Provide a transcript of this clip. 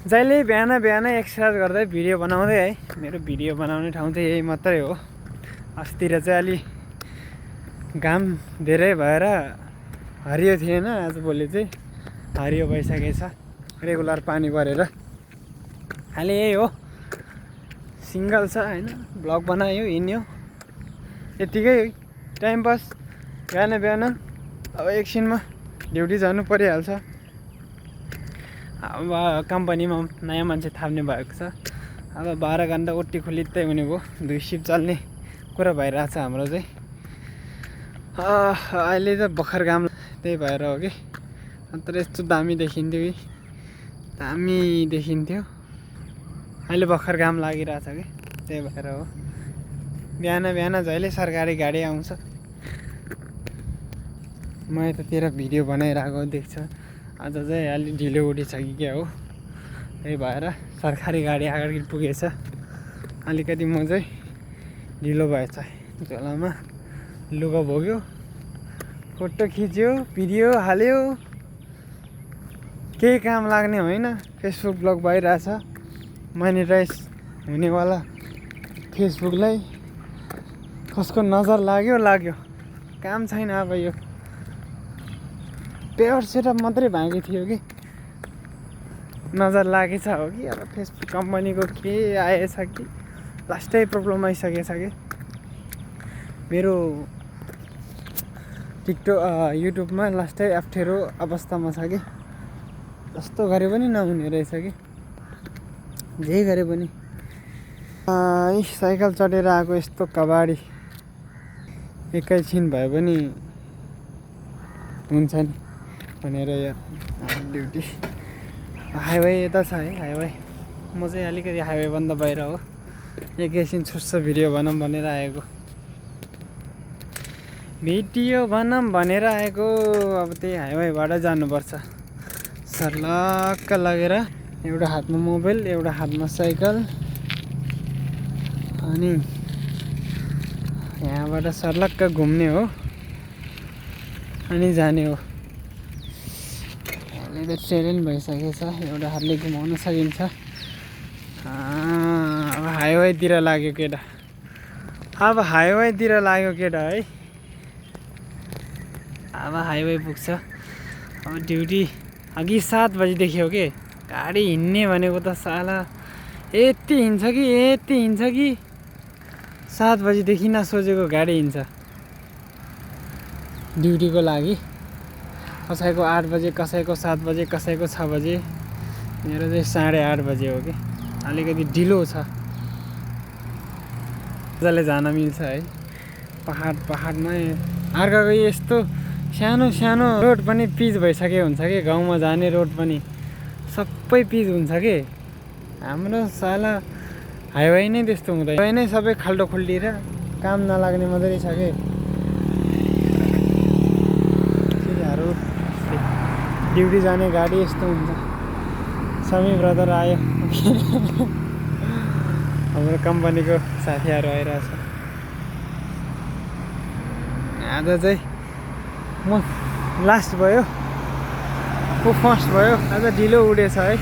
जहिले बिहान बिहान एक्सर्साइज गर्दै भिडियो बनाउँदै है। मेरो भिडियो बनाउने ठाउँ चाहिँ यही मात्रै हो। अस्तिर चाहिँ अलि घाम धेरै भएर हरियो थिएन, आजभोलि चाहिँ हरियो भइसकेछ रेगुलर पानी परेर। अहिले यही हो, सिङ्गल छ होइन, ब्लग बनायो हिँड्यो यतिकै टाइम पास बिहान बिहान। अब एकछिनमा ड्युटी जानु परिहाल्छ। अब कम्पनीमा नयाँ मान्छे थाप्ने भएको छ। अब 12 घन्टा ओटी खुलित्तै हुने भयो, 2 सिफ्ट चल्ने कुरा भइरहेछ हाम्रो चाहिँ। अहिले त भर्खर घाम त्यही भएर हो कि, अन्त यस्तो दामी देखिन्थ्यो कि दामी देखिन्थ्यो। अहिले भर्खर घाम लागिरहेछ कि त्यही भएर हो। बिहान बिहान जहिले सरकारी गाडी आउँछ म यतातिर भिडियो बनाइरहेको देख्छ। आज चाहिँ अलि ढिलो उठिछ कि क्या हो, त्यही भएर सरकारी गाडी अगाडि पुगेछ। अलिकति म चाहिँ ढिलो भएछ। झोलामा लुगा बोक्यो, फोटो खिच्यो, भिडियो हाल्यो, केही काम लाग्ने होइन। फेसबुक ब्लग भइरहेछ, मोनेटाइज हुनेवाला फेसबुकलाई कसको नजर लाग्यो काम छैन। अब यो पेवर सेटअप मात्रै बाँकी थियो कि नजर लागेछ हो कि अब फेसबुक कम्पनीको के आएछ कि लास्टै प्रब्लम आइसकेछ कि मेरो टिकटक युट्युबमा लास्टै अप्ठ्यारो अवस्थामा छ कि जस्तो गरे पनि नहुने रहेछ कि जे गरे पनि। साइकल चढेर आएको यस्तो कबाडी एकैछिन भए पनि हुन्छ नि भनेर यो ड्युटी। हाइवे यता छ है, हाइवे। म चाहिँ अलिकति हाइवे बन्द बाहिर हो, एकैछिन छुस्स भिडियो बनाऊँ भनेर आएको। अब त्यही हाइवेबाट जानुपर्छ सर्लक्क लगेर। एउटा हातमा मोबाइल, एउटा हातमा साइकल, अनि यहाँबाट सर्लक्क घुम्ने हो अनि जाने हो। अहिले त ट्रेन भइसकेछ, एउटा हातले घुमाउन सकिन्छ। अब हाइवेतिर लाग्यो केटा, अब हाइवेतिर लाग्यो केटा है। अब हाइवे पुग्छ। अब ड्युटी अघि 7 बजीदेखि हो कि गाडी हिँड्ने भनेको त साला यति हिँड्छ कि 7 बजीदेखि नसोचेको गाडी हिँड्छ ड्युटीको लागि। कसैको 8 बजे, कसैको 7 बजे, कसैको 6 बजे। मेरो चाहिँ 8:30 बजे हो कि अलिकति ढिलो छ। मजाले जान मिल्छ है पहाडमा। अर्काको यस्तो सानो सानो रोड पनि पिच भइसकेको हुन्छ कि, गाउँमा जाने रोड पनि सबै पिच हुन्छ कि। हाम्रो साला हाइवे नै त्यस्तो हुँदैन। हाइवे नै सबै खाल्डो खुल्डिएर काम नलाग्ने मात्रै रहेछ कि। ड्युटी जाने गाडी यस्तो हुन्छ। समी ब्रदर आयो हाम्रो कम्पनीको साथीहरू आइरहेछ। आज चाहिँ म लास्ट भयो, को फर्स्ट भयो। आज ढिलो उठेछ है।